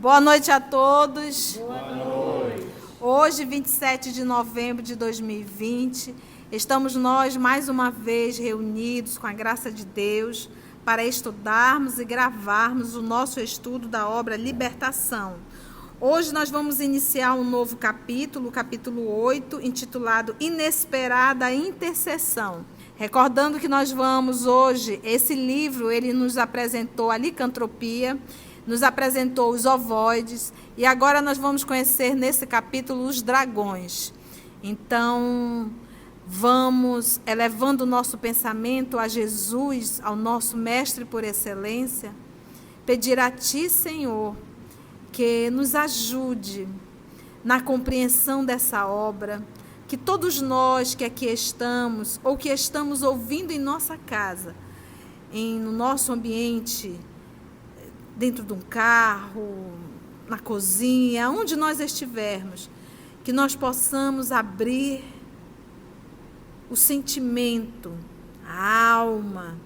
Boa noite a todos. Boa noite. Hoje, 27 de novembro de 2020, estamos nós mais uma vez reunidos com a graça de Deus para estudarmos e gravarmos o nosso estudo da obra Libertação. Hoje nós vamos iniciar um novo capítulo, o capítulo 8, intitulado Inesperada Intercessão. Recordando que nós vamos hoje, esse livro, ele nos apresentou a licantropia, nos apresentou os ovoides, e agora nós vamos conhecer nesse capítulo os dragões. Então, vamos elevando o nosso pensamento a Jesus, ao nosso mestre por excelência, pedir a Ti, Senhor, que nos ajude na compreensão dessa obra, que todos nós que aqui estamos, ou que estamos ouvindo em nossa casa, no nosso ambiente, dentro de um carro, na cozinha, onde nós estivermos, que nós possamos abrir o sentimento, a alma,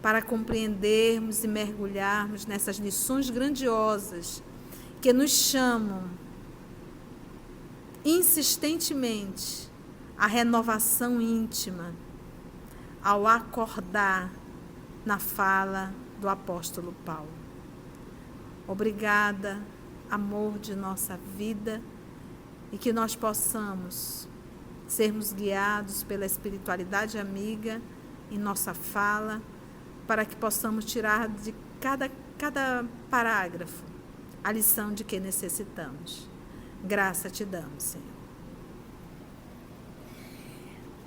para compreendermos e mergulharmos nessas lições grandiosas que nos chamam insistentemente à renovação íntima, ao acordar na fala do apóstolo Paulo. Obrigada, amor de nossa vida, e que nós possamos sermos guiados pela espiritualidade amiga em nossa fala, para que possamos tirar de cada parágrafo a lição de que necessitamos. Graça te damos, Senhor.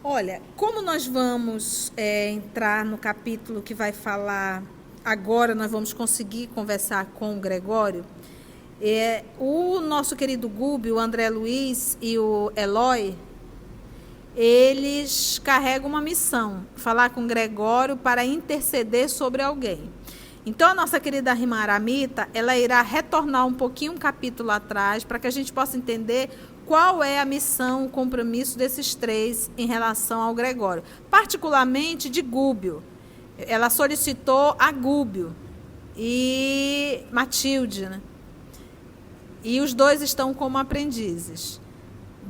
Olha, como nós vamos entrar no capítulo que vai falar... Agora nós vamos conseguir conversar com o Gregório. O nosso querido Gubi, o André Luiz e o Eloy, eles carregam uma missão, falar com o Gregório para interceder sobre alguém. Então a nossa querida irmã Aramita, ela irá retornar um pouquinho um capítulo atrás, para que a gente possa entender qual é a missão, o compromisso desses três em relação ao Gregório, particularmente de Gúbio. Ela solicitou a Gúbio e Matilde, né? E os dois estão como aprendizes.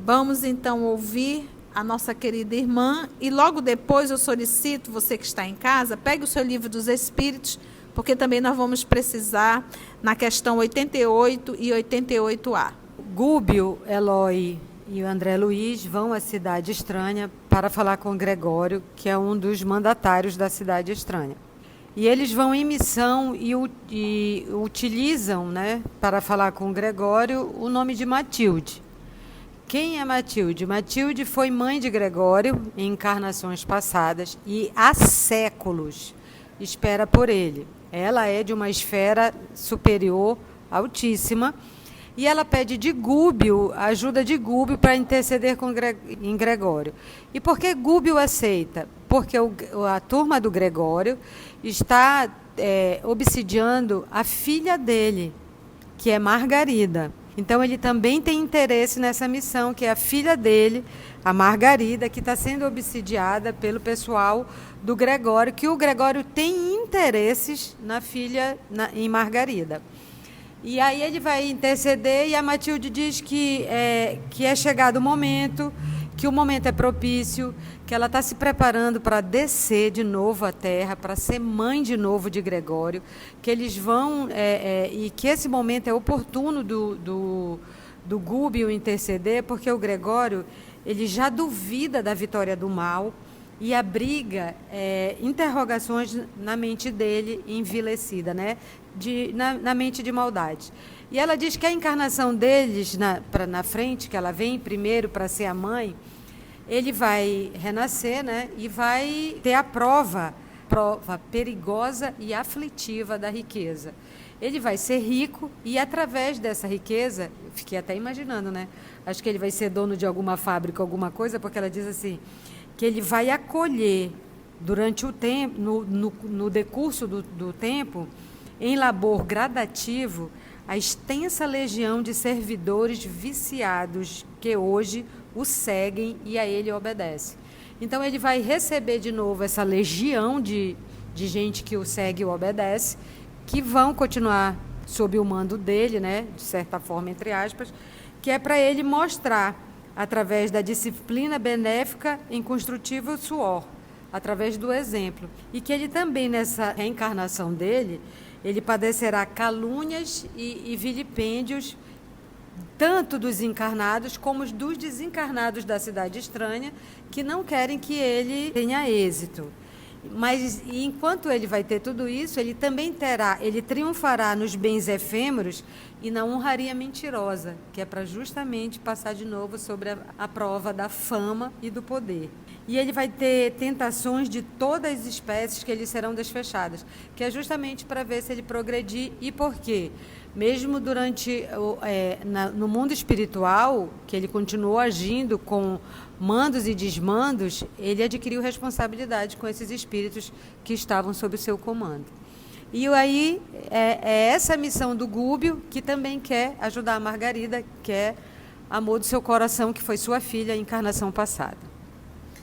Vamos então ouvir a nossa querida irmã, e logo depois eu solicito, você que está em casa, pegue o seu livro dos Espíritos, porque também nós vamos precisar na questão 88 e 88A. Gúbio, Eloy e o André Luiz vão à Cidade Estranha para falar com o Gregório, que é um dos mandatários da Cidade Estranha. E eles vão em missão e utilizam, né, para falar com o Gregório, o nome de Matilde. Quem é Matilde? Matilde foi mãe de Gregório em encarnações passadas e há séculos espera por ele. Ela é de uma esfera superior, altíssima, e ela pede de Gúbio, a ajuda de Gúbio para interceder em Gregório. E por que Gúbio aceita? Porque a turma do Gregório está obsidiando a filha dele, que é Margarida. Então ele também tem interesse nessa missão, que é a filha dele, a Margarida, que está sendo obsidiada pelo pessoal do Gregório, que o Gregório tem interesses na filha, em Margarida. E aí ele vai interceder e a Matilde diz que é chegado o momento, que o momento é propício, que ela está se preparando para descer de novo à Terra, para ser mãe de novo de Gregório, que eles vão, e que esse momento é oportuno do Gúbio interceder, porque o Gregório ele já duvida da vitória do mal e abriga interrogações na mente dele envilecida, né? Na mente de maldade. E ela diz que a encarnação deles na frente, que ela vem primeiro para ser a mãe, ele vai renascer, né? E vai ter a prova perigosa e aflitiva da riqueza. Ele vai ser rico e, através dessa riqueza, fiquei até imaginando, né? Acho que ele vai ser dono de alguma fábrica, alguma coisa, porque ela diz assim, que ele vai acolher durante o tempo, no decurso do tempo, em labor gradativo, a extensa legião de servidores viciados que hoje o seguem e a ele obedecem. Então ele vai receber de novo essa legião de gente que o segue e o obedece, que vão continuar sob o mando dele, né, de certa forma, entre aspas, que é para ele mostrar, através da disciplina benéfica em construtivo suor, através do exemplo. E que ele também, nessa reencarnação dele, ele padecerá calúnias e vilipêndios, tanto dos encarnados como dos desencarnados da cidade estranha, que não querem que ele tenha êxito. Mas enquanto ele vai ter tudo isso, ele também ele triunfará nos bens efêmeros e na honraria mentirosa, que é para justamente passar de novo sobre a prova da fama e do poder. E ele vai ter tentações de todas as espécies que lhe serão desfechadas, que é justamente para ver se ele progredir e por quê. Mesmo no mundo espiritual, que ele continuou agindo com mandos e desmandos, ele adquiriu responsabilidade com esses espíritos que estavam sob o seu comando. E aí é essa missão do Gúbio, que também quer ajudar a Margarida, que é amor do seu coração, que foi sua filha em encarnação passada.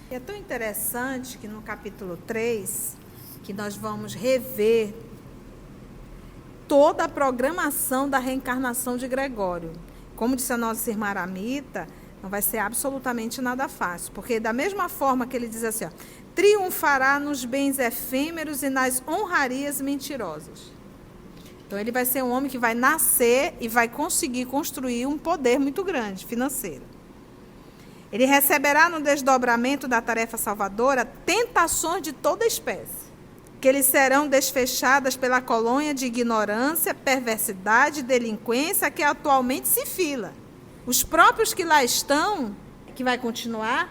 É tão interessante que no capítulo 3, que nós vamos rever toda a programação da reencarnação de Gregório. Como disse a nossa irmã Aramita, não vai ser absolutamente nada fácil, porque da mesma forma que ele diz assim, ó, triunfará nos bens efêmeros e nas honrarias mentirosas. Então ele vai ser um homem que vai nascer e vai conseguir construir um poder muito grande, financeiro. Ele receberá no desdobramento da tarefa salvadora tentações de toda espécie, que lhe serão desfechadas pela colônia de ignorância, perversidade e delinquência que atualmente se fila. Os próprios que lá estão, que vai continuar,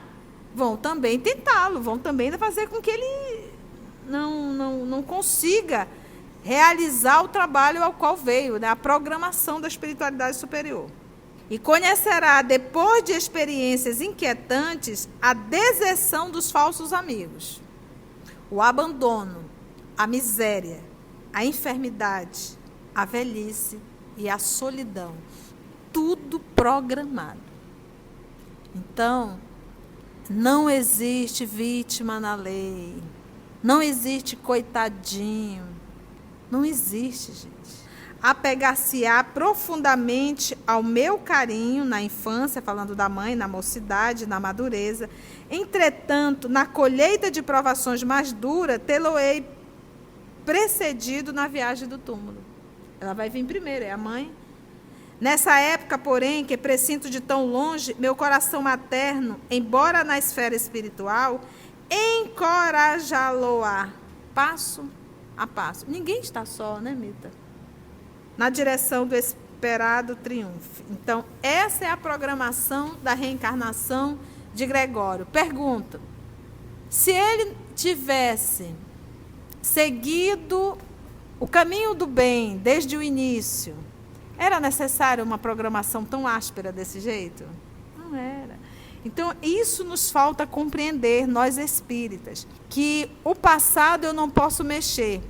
vão também tentá-lo, vão também fazer com que ele não consiga realizar o trabalho ao qual veio, né? A programação da espiritualidade superior. E conhecerá, depois de experiências inquietantes, a deserção dos falsos amigos, o abandono, a miséria, a enfermidade, a velhice e a solidão. Tudo programado. Então, não existe vítima na lei. Não existe coitadinho. Não existe, gente. Apegar-se-á profundamente ao meu carinho na infância, falando da mãe, na mocidade, na madureza. Entretanto, na colheita de provações mais duras, tê-lo-ei precedido na viagem do túmulo. Ela vai vir primeiro, é a mãe. Nessa época, porém, que presinto de tão longe, meu coração materno, embora na esfera espiritual, encorajá-lo-á, passo a passo. Ninguém está só, né, Mita? Na direção do esperado triunfo. Então, essa é a programação da reencarnação de Gregório. Pergunta, se ele tivesse seguido o caminho do bem desde o início, era necessário uma programação tão áspera desse jeito? Não era. Então, isso nos falta compreender, nós espíritas, que o passado eu não posso mexer.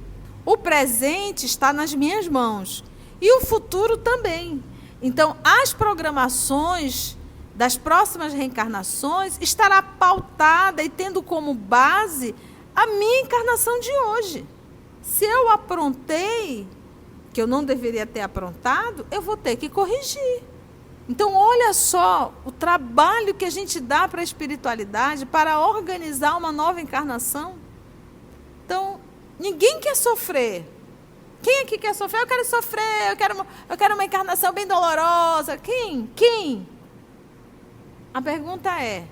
O presente está nas minhas mãos. E o futuro também. Então, as programações das próximas reencarnações estará pautada e tendo como base a minha encarnação de hoje. Se eu aprontei, que eu não deveria ter aprontado, eu vou ter que corrigir. Então, olha só o trabalho que a gente dá para a espiritualidade para organizar uma nova encarnação. Então, ninguém quer sofrer. Quem aqui quer sofrer? Eu quero sofrer, eu quero uma encarnação bem dolorosa. Quem? A pergunta é,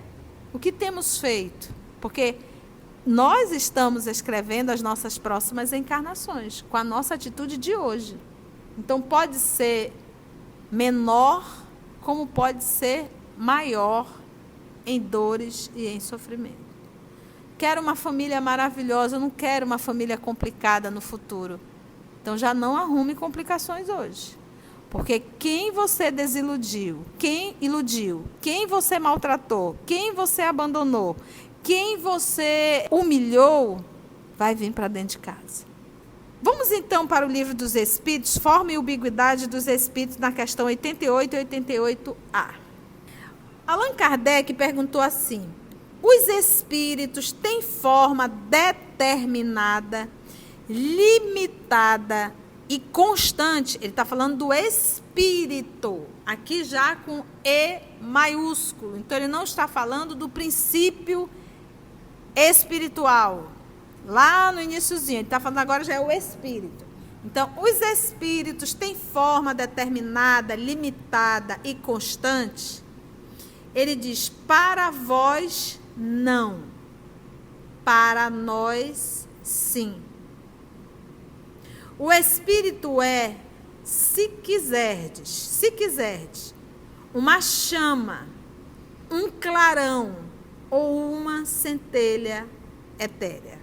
o que temos feito? Porque nós estamos escrevendo as nossas próximas encarnações, com a nossa atitude de hoje. Então, pode ser menor, como pode ser maior em dores e em sofrimento. Quero uma família maravilhosa, eu não quero uma família complicada no futuro. Então, já não arrume complicações hoje. Porque quem você desiludiu, quem iludiu, quem você maltratou, quem você abandonou, quem você humilhou, vai vir para dentro de casa. Vamos então para o livro dos Espíritos, Forma e Ubiquidade dos Espíritos, na questão 88 e 88A. Allan Kardec perguntou assim: os espíritos têm forma determinada, limitada e constante. Ele está falando do Espírito, aqui já com E maiúsculo. Então, ele não está falando do princípio espiritual. Lá no iniciozinho, ele está falando agora já é o Espírito. Então, os Espíritos têm forma determinada, limitada e constante. Ele diz, para vós, não. Para nós, sim. O Espírito é, se quiserdes, uma chama, um clarão ou uma centelha etérea.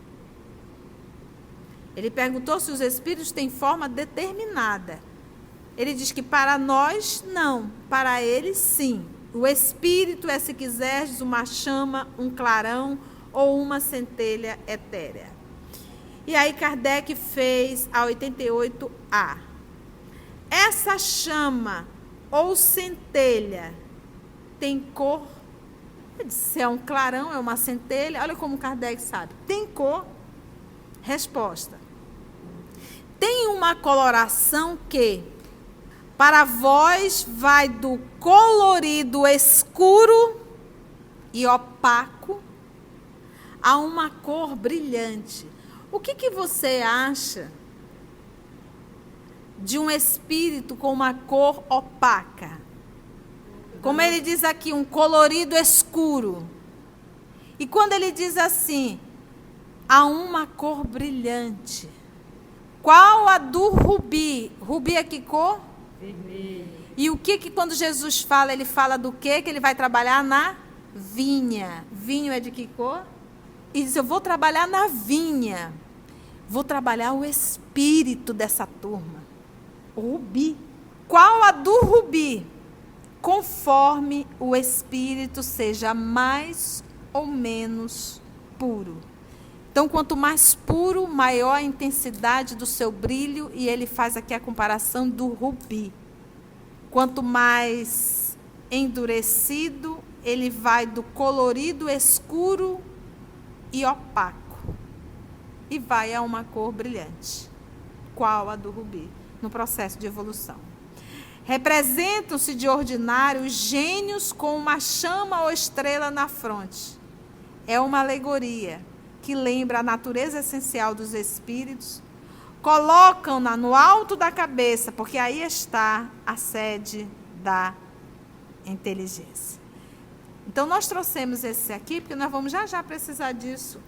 Ele perguntou se os Espíritos têm forma determinada. Ele diz que para nós, não. Para eles, sim. O Espírito é, se quiserdes, uma chama, um clarão ou uma centelha etérea. E aí Kardec fez a 88A. Essa chama ou centelha tem cor? Se é um clarão, é uma centelha. Olha como Kardec sabe. Tem cor? Resposta. Tem uma coloração que, para vós, vai do colorido escuro e opaco a uma cor brilhante. O que você acha de um espírito com uma cor opaca? Como ele diz aqui, um colorido escuro. E quando ele diz assim, há uma cor brilhante. Qual a do rubi? Rubi é que cor? Vermelho. E o que quando Jesus fala, ele fala do quê? Que ele vai trabalhar na vinha. Vinho é de que cor? E diz, eu vou trabalhar na vinha. Vou trabalhar o espírito dessa turma. O rubi. Qual a do rubi? Conforme o espírito seja mais ou menos puro. Então, quanto mais puro, maior a intensidade do seu brilho, e ele faz aqui a comparação do rubi. Quanto mais endurecido, ele vai do colorido escuro e opaco, e vai a uma cor brilhante. Qual a do rubi? No processo de evolução. Representam-se de ordinário os gênios com uma chama ou estrela na fronte. É uma alegoria que lembra a natureza essencial dos espíritos, colocam-na no alto da cabeça, porque aí está a sede da inteligência. Então, nós trouxemos esse aqui, porque nós vamos já precisar disso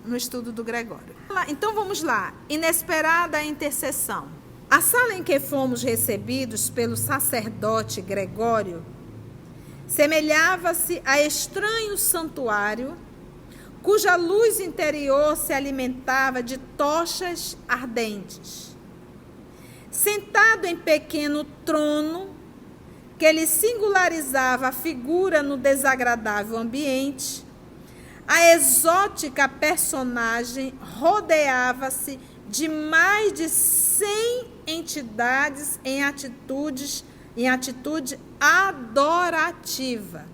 no estudo do Gregório. Então, vamos lá. Inesperada intercessão. A sala em que fomos recebidos pelo sacerdote Gregório semelhava-se a estranho santuário, cuja luz interior se alimentava de tochas ardentes. Sentado em pequeno trono, que lhe singularizava a figura no desagradável ambiente, a exótica personagem rodeava-se de mais de 100 entidades em atitude adorativa.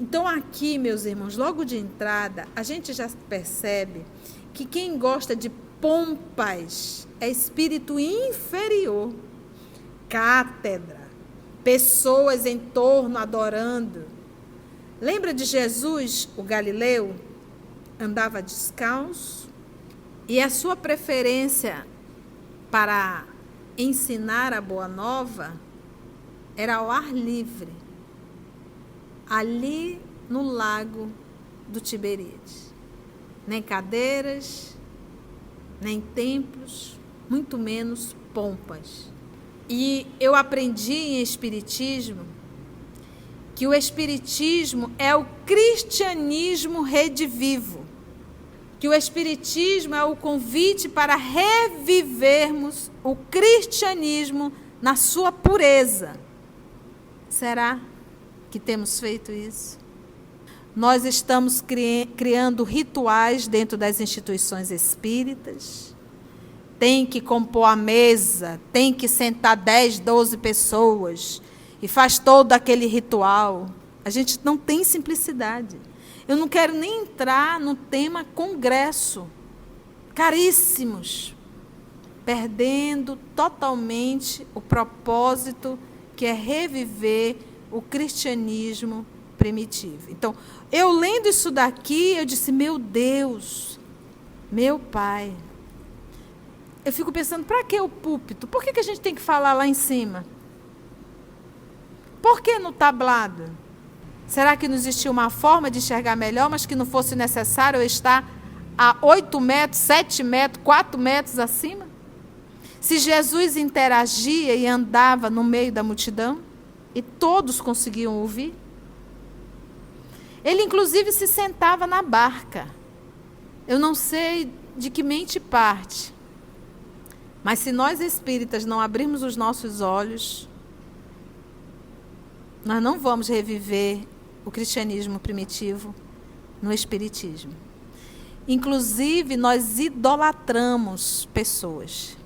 Então, aqui, meus irmãos, logo de entrada, a gente já percebe que quem gosta de pompas é espírito inferior. Cátedra, pessoas em torno adorando. Lembra de Jesus, o Galileu? Andava descalço e a sua preferência para ensinar a boa nova era ao ar livre, ali no lago do Tiberíades. Nem cadeiras, nem templos, muito menos pompas. E eu aprendi em Espiritismo que o Espiritismo é o cristianismo redivivo, que o Espiritismo é o convite para revivermos o cristianismo na sua pureza. Será que temos feito isso? Nós estamos criando rituais dentro das instituições espíritas. Tem que compor a mesa, tem que sentar 10, 12 pessoas e faz todo aquele ritual. A gente não tem simplicidade. Eu não quero nem entrar no tema congresso. Caríssimos. perdendo totalmente o propósito que é reviver o cristianismo primitivo. Então, eu lendo isso daqui, eu disse, meu Deus, meu Pai. Eu fico pensando, para que o púlpito? Por que a gente tem que falar lá em cima? Por que no tablado? Será que não existia uma forma de enxergar melhor, mas que não fosse necessário eu estar a 8 metros, 7 metros, 4 metros acima? Se Jesus interagia e andava no meio da multidão, e todos conseguiam ouvir, ele inclusive se sentava na barca. Eu não sei de que mente parte, mas se nós espíritas não abrirmos os nossos olhos, nós não vamos reviver o cristianismo primitivo no espiritismo. Inclusive, nós idolatramos pessoas,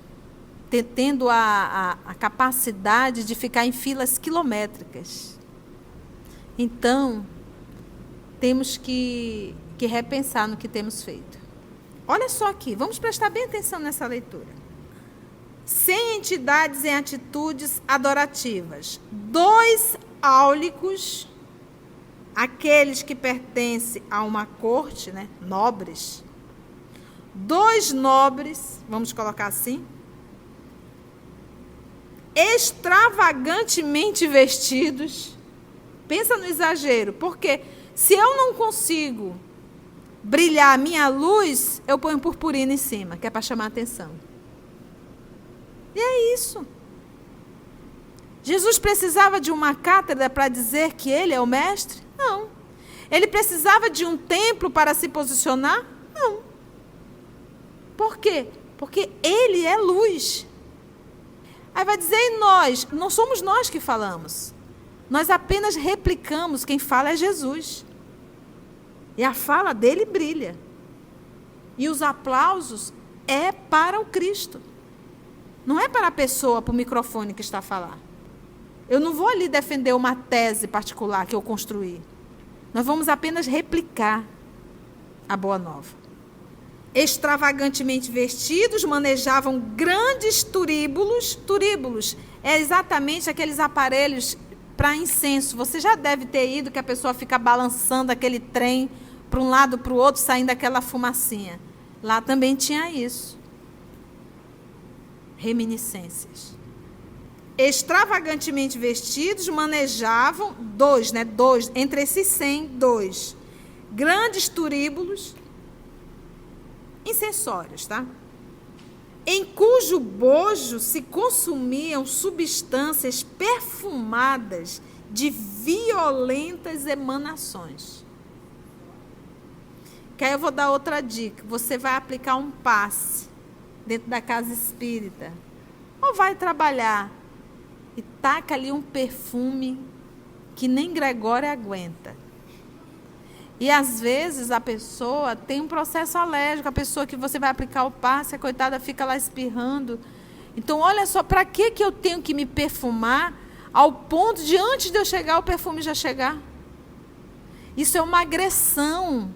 tendo a capacidade de ficar em filas quilométricas. Então, temos que repensar no que temos feito. Olha só aqui, vamos prestar bem atenção nessa leitura. 100 entidades em atitudes adorativas. 2 áulicos, aqueles que pertencem a uma corte, né, nobres. 2 nobres, vamos colocar assim, extravagantemente vestidos. Pensa no exagero, porque se eu não consigo brilhar a minha luz, eu ponho purpurina em cima, que é para chamar a atenção. E é isso. Jesus precisava de uma cátedra para dizer que ele é o mestre? Não. Ele precisava de um templo para se posicionar? Não. Por quê? Porque ele é luz. Aí vai dizer, e nós? Não somos nós que falamos. Nós apenas replicamos, quem fala é Jesus. E a fala dele brilha. E os aplausos é para o Cristo. Não é para a pessoa, para o microfone que está a falar. Eu não vou ali defender uma tese particular que eu construí. Nós vamos apenas replicar a boa nova. Extravagantemente vestidos, manejavam grandes turíbulos. Turíbulos é exatamente aqueles aparelhos para incenso. Você já deve ter ido, que a pessoa fica balançando aquele trem para um lado, para o outro, saindo aquela fumacinha. Lá também tinha isso. Reminiscências. Extravagantemente vestidos, manejavam 2, entre esses 100, 2 grandes turíbulos, incensórios, tá? Em cujo bojo se consumiam substâncias perfumadas de violentas emanações. Que aí eu vou dar outra dica. Você vai aplicar um passe dentro da casa espírita, ou vai trabalhar e taca ali um perfume que nem Gregório aguenta. E às vezes a pessoa tem um processo alérgico, a pessoa que você vai aplicar o passe, a coitada fica lá espirrando. Então olha só, para que eu tenho que me perfumar ao ponto de antes de eu chegar o perfume já chegar? Isso é uma agressão.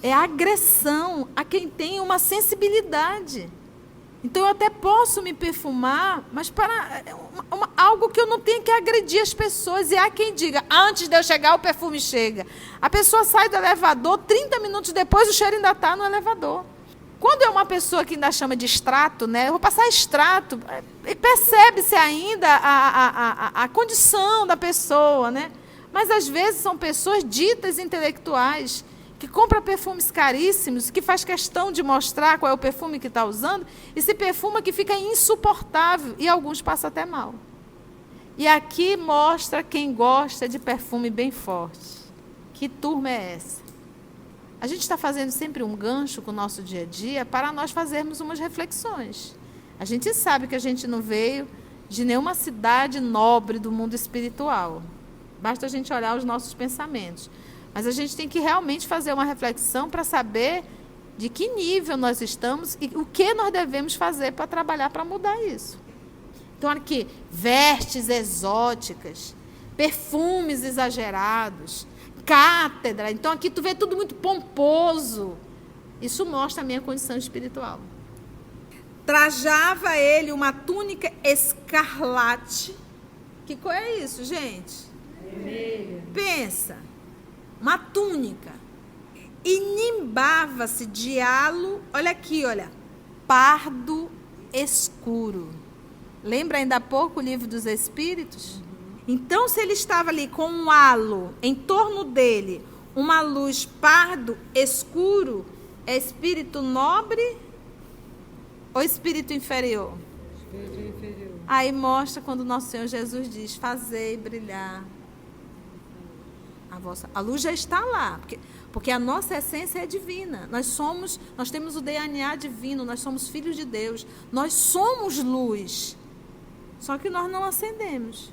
É agressão a quem tem uma sensibilidade. Então, eu até posso me perfumar, mas para algo que eu não tenho que agredir as pessoas. E há quem diga, antes de eu chegar, o perfume chega. A pessoa sai do elevador, 30 minutos depois, o cheiro ainda está no elevador. Quando é uma pessoa que ainda chama de extrato, né, eu vou passar extrato, percebe-se ainda a condição da pessoa, né? Mas, às vezes, são pessoas ditas intelectuais, que compra perfumes caríssimos, que faz questão de mostrar qual é o perfume que está usando, e se perfuma que fica insuportável, e alguns passam até mal. E aqui mostra quem gosta de perfume bem forte. Que turma é essa? A gente está fazendo sempre um gancho com o nosso dia a dia para nós fazermos umas reflexões. A gente sabe que a gente não veio de nenhuma cidade nobre do mundo espiritual. Basta a gente olhar os nossos pensamentos. Mas a gente tem que realmente fazer uma reflexão para saber de que nível nós estamos e o que nós devemos fazer para trabalhar para mudar isso. Então, aqui, vestes exóticas, perfumes exagerados, cátedra. Então, aqui tu vê tudo muito pomposo. Isso mostra a minha condição espiritual. Trajava ele uma túnica escarlate. Que cor é isso, gente? Vermelho. Pensa. Uma túnica. E nimbava-se de halo, olha aqui, olha, pardo escuro. Lembra ainda há pouco o livro dos Espíritos? Então, se ele estava ali com um halo em torno dele, uma luz pardo escuro, é espírito nobre ou espírito inferior? Espírito inferior. Aí mostra quando nosso Senhor Jesus diz: fazei brilhar a luz já está lá, porque a nossa essência é divina. Nós temos o DNA divino, nós somos filhos de Deus, nós somos luz. Só que nós não acendemos.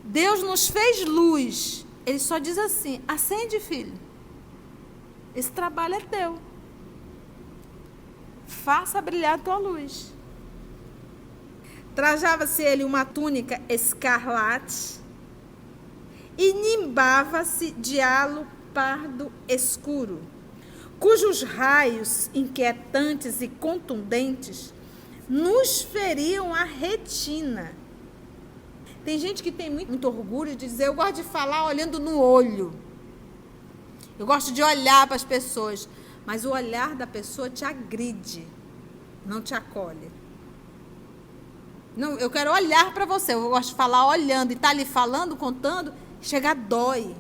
Deus nos fez luz. Ele só diz assim: acende, filho. Esse trabalho é teu. Faça brilhar a tua luz. Trajava-se ele uma túnica escarlate e nimbava-se de halo pardo escuro, cujos raios inquietantes e contundentes nos feriam a retina. Tem gente que tem muito orgulho de dizer: eu gosto de falar olhando no olho. Eu gosto de olhar para as pessoas. Mas o olhar da pessoa te agride, não te acolhe. Não, eu quero olhar para você. Eu gosto de falar olhando e estar ali falando, contando. Chega, dói.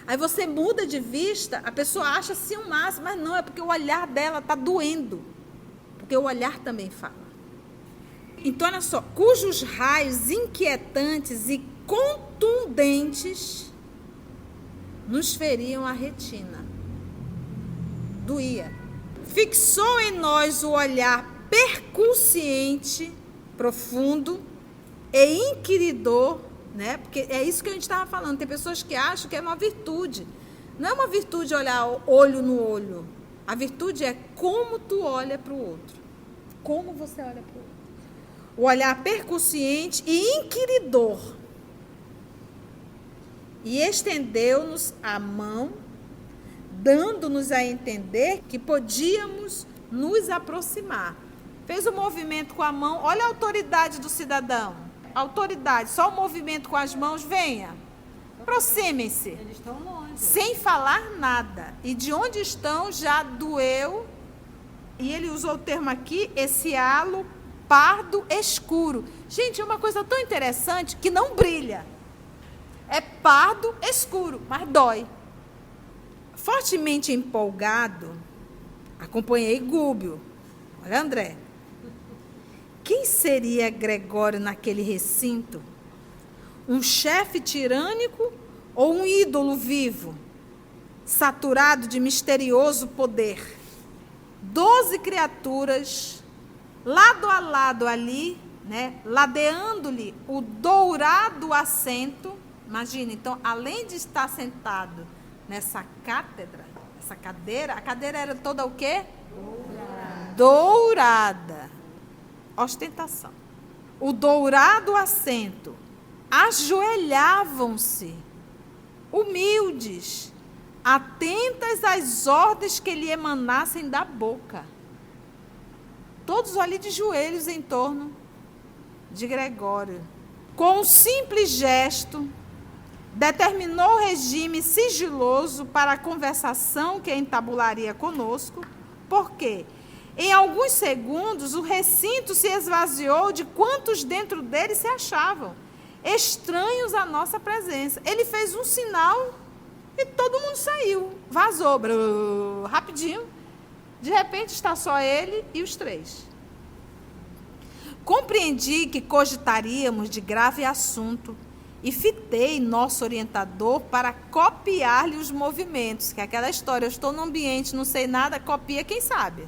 Aí você muda de vista, a pessoa acha-se um máximo, mas não, é porque o olhar dela está doendo. Porque o olhar também fala. Então, olha só, cujos raios inquietantes e contundentes nos feriam a retina. Doía. Fixou em nós o olhar percussiente, profundo e inquiridor, né? Porque é isso que a gente estava falando. Tem pessoas que acham que é uma virtude. Não é uma virtude olhar olho no olho. A virtude é como tu olha para o outro. Como você olha para o outro. O olhar percussiente e inquiridor. E estendeu-nos a mão, dando-nos a entender que podíamos nos aproximar. Fez um movimento com a mão. Olha a autoridade do cidadão. Autoridade, só o movimento com as mãos, venha. Aproximem-se. Eles estão longe. Sem falar nada. E de onde estão já doeu. E ele usou o termo aqui, esse halo pardo escuro. Gente, é uma coisa tão interessante que não brilha. É pardo escuro, mas dói. Fortemente empolgado, acompanhei Gúbio. Olha, André. Quem seria Gregório naquele recinto? Um chefe tirânico ou um ídolo vivo, saturado de misterioso poder? 12 criaturas, lado a lado ali, né, ladeando-lhe o dourado assento. Imagina, então, além de estar sentado nessa cátedra, essa cadeira, a cadeira era toda o quê? Dourada. Ostentação. O dourado assento. Ajoelhavam-se, humildes, atentas às ordens que lhe emanassem da boca. Todos ali de joelhos em torno de Gregório. Com um simples gesto, determinou o regime sigiloso para a conversação que entabularia conosco, porque em alguns segundos o recinto se esvaziou de quantos dentro dele se achavam, estranhos à nossa presença. Ele fez um sinal e todo mundo saiu, vazou, rapidinho. De repente está só ele e os três. Compreendi que cogitaríamos de grave assunto e fitei nosso orientador para copiar-lhe os movimentos, que é aquela história: eu estou no ambiente, não sei nada, copia quem sabe.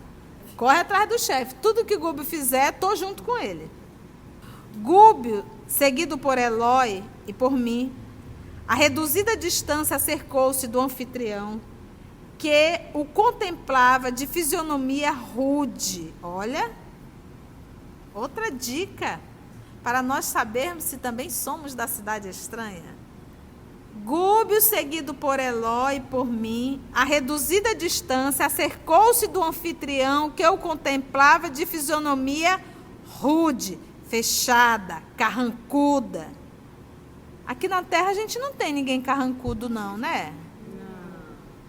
Corre atrás do chefe. Tudo que Gúbio fizer, estou junto com ele. Gúbio, seguido por Eloy e por mim, a reduzida distância acercou-se do anfitrião, que o contemplava de fisionomia rude. Olha, outra dica para nós sabermos se também somos da cidade estranha. Gúbio, seguido por Eló e por mim, a reduzida distância, acercou-se do anfitrião que eu contemplava de fisionomia rude, fechada, carrancuda. Aqui na Terra a gente não tem ninguém carrancudo não, né?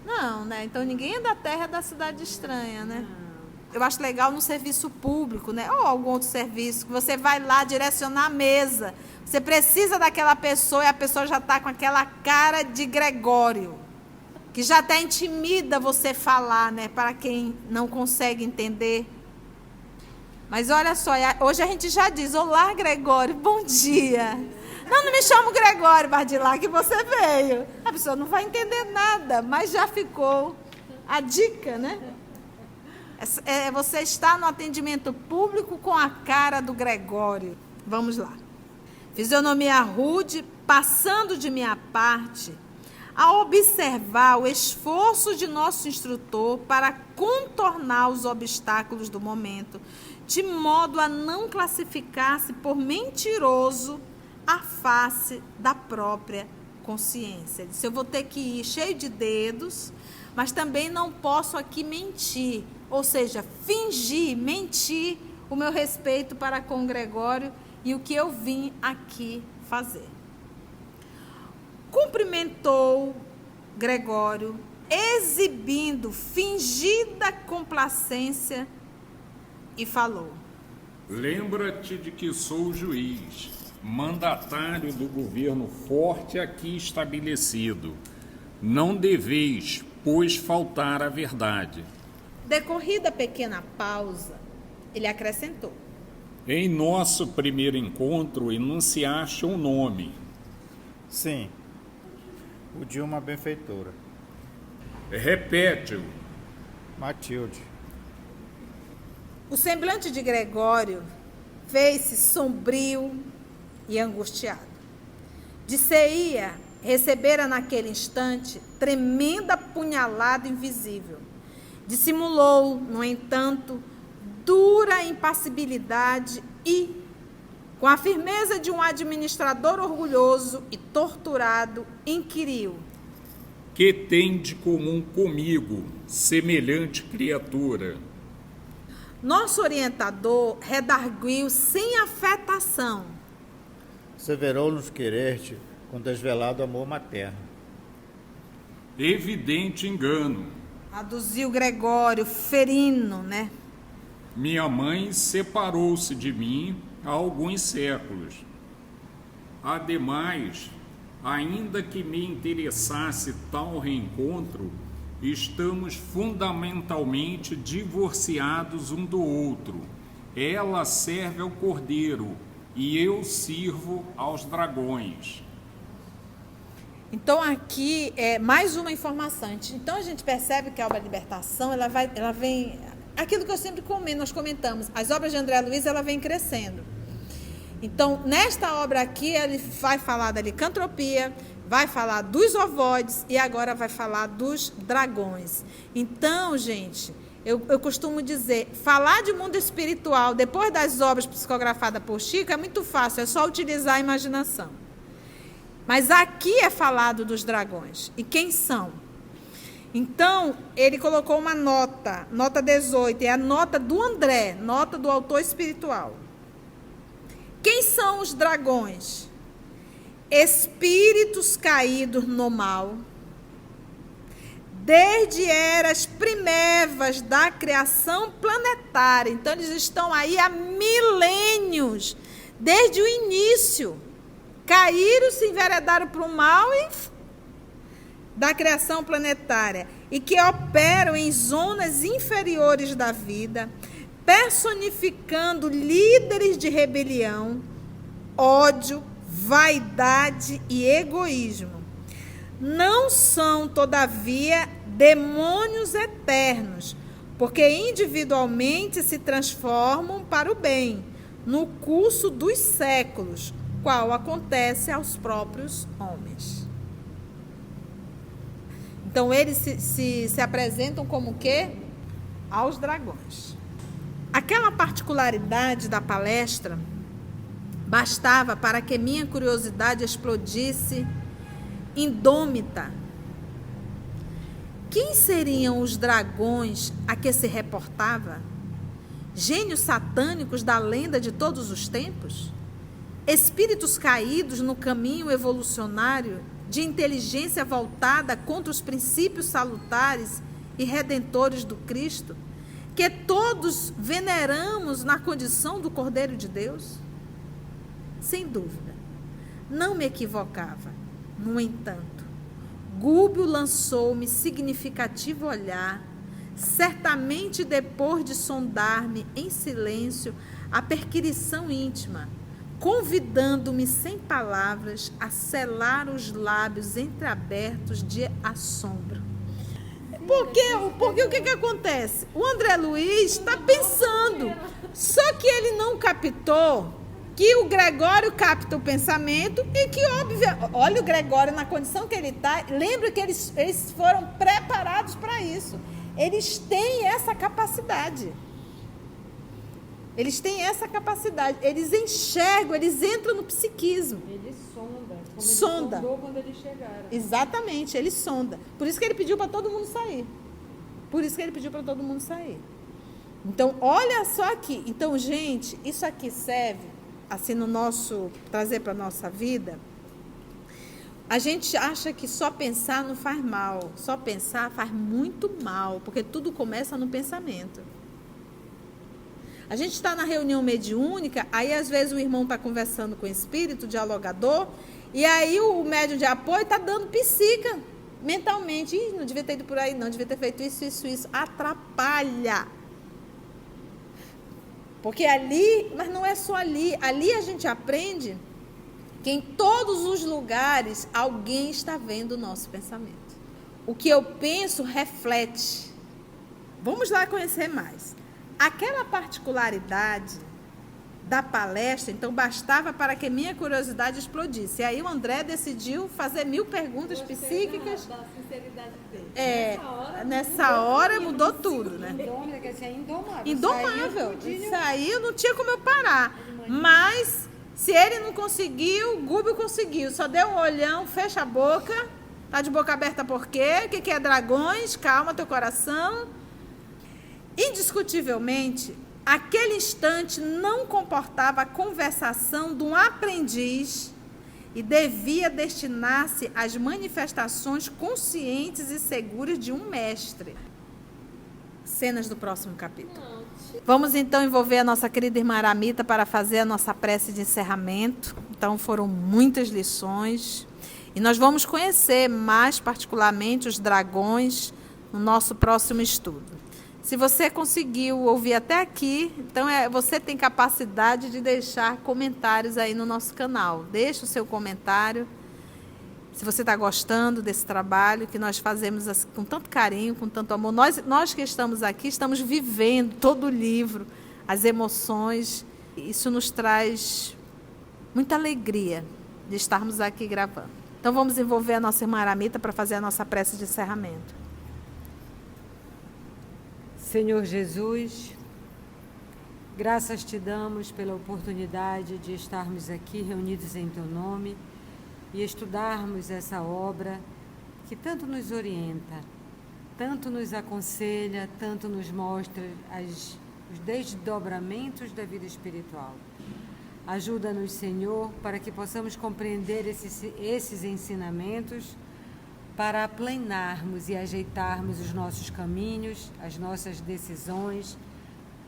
Não, né? Então ninguém é da Terra, é da cidade estranha, né? Eu acho legal no serviço público, né? Ou algum outro serviço, que você vai lá direcionar a mesa. Você precisa daquela pessoa e a pessoa já está com aquela cara de Gregório, que já até intimida você falar, né? Para quem não consegue entender. Mas olha só, hoje a gente já diz: olá, Gregório, bom dia. Não me chamo Gregório, mas de lá que você veio. A pessoa não vai entender nada, mas já ficou a dica, né? Você está no atendimento público com a cara do Gregório. Vamos lá. Fisionomia rude, passando de minha parte, a observar o esforço de nosso instrutor para contornar os obstáculos do momento, de modo a não classificar-se por mentiroso à face da própria consciência. Ele disse: eu vou ter que ir cheio de dedos, mas também não posso aqui mentir, ou seja, fingir, mentir o meu respeito para com Gregório e o que eu vim aqui fazer. Cumprimentou Gregório, exibindo fingida complacência, e falou: lembra-te de que sou juiz, mandatário do governo forte aqui estabelecido. Não deveis, pois, faltar à verdade. Decorrida pequena pausa, ele acrescentou: em nosso primeiro encontro, enunciaste um nome. Sim, o de uma benfeitora. Repete-o. Matilde. O semblante de Gregório fez-se sombrio e angustiado. Disse-ia recebera naquele instante tremenda punhalada invisível. Dissimulou, no entanto, dura impassibilidade e, com a firmeza de um administrador orgulhoso e torturado, inquiriu: que tem de comum comigo, semelhante criatura? Nosso orientador redarguiu sem afetação: severou-nos querer-te com desvelado amor materno. Evidente engano. Aduziu Gregório, ferino, né? Minha mãe separou-se de mim há alguns séculos. Ademais, ainda que me interessasse tal reencontro, estamos fundamentalmente divorciados um do outro. Ela serve ao cordeiro e eu sirvo aos dragões. Então aqui é mais uma informação. Então a gente percebe que a obra Libertação, ela vem, aquilo que eu sempre comento, nós comentamos, as obras de André Luiz, ela vem crescendo. Então, nesta obra aqui, ele vai falar da licantropia, vai falar dos ovoides e agora vai falar dos dragões. Então, gente, eu costumo dizer, falar de mundo espiritual depois das obras psicografadas por Chico é muito fácil, é só utilizar a imaginação. Mas aqui é falado dos dragões. E quem são? Então, ele colocou uma nota 18, é a nota do André, nota do autor espiritual. Quem são os dragões? Espíritos caídos no mal, desde eras primevas da criação planetária. Então, eles estão aí há milênios, desde o início. Caíram, se enveredaram para o mal da criação planetária e que operam em zonas inferiores da vida, personificando líderes de rebelião, ódio, vaidade e egoísmo. Não são, todavia, demônios eternos, porque individualmente se transformam para o bem, no curso dos séculos, qual acontece aos próprios homens. Então, eles se apresentam como o quê? Aos dragões. Aquela particularidade da palestra bastava para que minha curiosidade explodisse indômita. Quem seriam os dragões a que se reportava? Gênios satânicos da lenda de todos os tempos? Espíritos caídos no caminho evolucionário de inteligência voltada contra os princípios salutares e redentores do Cristo, que todos veneramos na condição do Cordeiro de Deus? Sem dúvida, não me equivocava. No entanto, Gúbio lançou-me significativo olhar, certamente depois de sondar-me em silêncio a perquirição íntima, convidando-me sem palavras a selar os lábios entreabertos de assombro. Porque o que acontece? O André Luiz está pensando, só que ele não captou que o Gregório capta o pensamento e que, óbvio, olha o Gregório na condição que ele está, lembra que eles foram preparados para isso. Eles têm essa capacidade. Eles têm essa capacidade. Eles enxergam, eles entram no psiquismo. Ele sonda. Como Sonda. Ele sondou quando eles chegaram. Exatamente, ele sonda. Por isso que ele pediu para todo mundo sair. Então, olha só aqui. Então, gente, isso aqui serve, assim, trazer para a nossa vida. A gente acha que só pensar não faz mal. Só pensar faz muito mal, porque tudo começa no pensamento. A gente está na reunião mediúnica, aí às vezes o irmão está conversando com o espírito, o dialogador, e aí o médium de apoio está dando psica mentalmente. Ih, não devia ter ido por aí, não, devia ter feito isso. Atrapalha. Porque ali, mas não é só ali. Ali a gente aprende que em todos os lugares alguém está vendo o nosso pensamento. O que eu penso reflete. Vamos lá conhecer mais. Aquela particularidade da palestra, então, bastava para que minha curiosidade explodisse. E aí o André decidiu fazer 1000 perguntas psíquicas. Da sinceridade dele. Nessa hora mudou tudo, né? Indomável. Indomável. Isso aí não tinha como eu parar. Mas, se ele não conseguiu, o Gúbio conseguiu. Só deu um olhão, fecha a boca. Tá de boca aberta por quê? O que é dragões? Calma teu coração. Indiscutivelmente, aquele instante não comportava a conversação de um aprendiz e devia destinar-se às manifestações conscientes e seguras de um mestre. Cenas do próximo capítulo. Vamos então envolver a nossa querida irmã Aramita para fazer a nossa prece de encerramento. Então foram muitas lições e nós vamos conhecer mais particularmente os dragões no nosso próximo estudo. Se você conseguiu ouvir até aqui, então você tem capacidade de deixar comentários aí no nosso canal. Deixa o seu comentário. Se você está gostando desse trabalho que nós fazemos assim, com tanto carinho, com tanto amor. Nós que estamos aqui, estamos vivendo todo o livro, as emoções. Isso nos traz muita alegria de estarmos aqui gravando. Então vamos envolver a nossa irmã Aramita para fazer a nossa prece de encerramento. Senhor Jesus, graças te damos pela oportunidade de estarmos aqui reunidos em teu nome e estudarmos essa obra que tanto nos orienta, tanto nos aconselha, tanto nos mostra os desdobramentos da vida espiritual. Ajuda-nos, Senhor, para que possamos compreender esses ensinamentos, para aplanarmos e ajeitarmos os nossos caminhos, as nossas decisões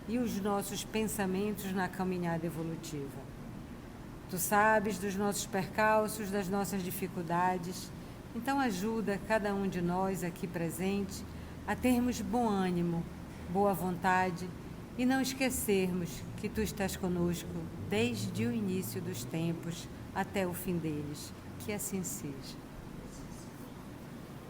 e os nossos pensamentos na caminhada evolutiva. Tu sabes dos nossos percalços, das nossas dificuldades, então ajuda cada um de nós aqui presente a termos bom ânimo, boa vontade e não esquecermos que Tu estás conosco desde o início dos tempos até o fim deles. Que assim seja.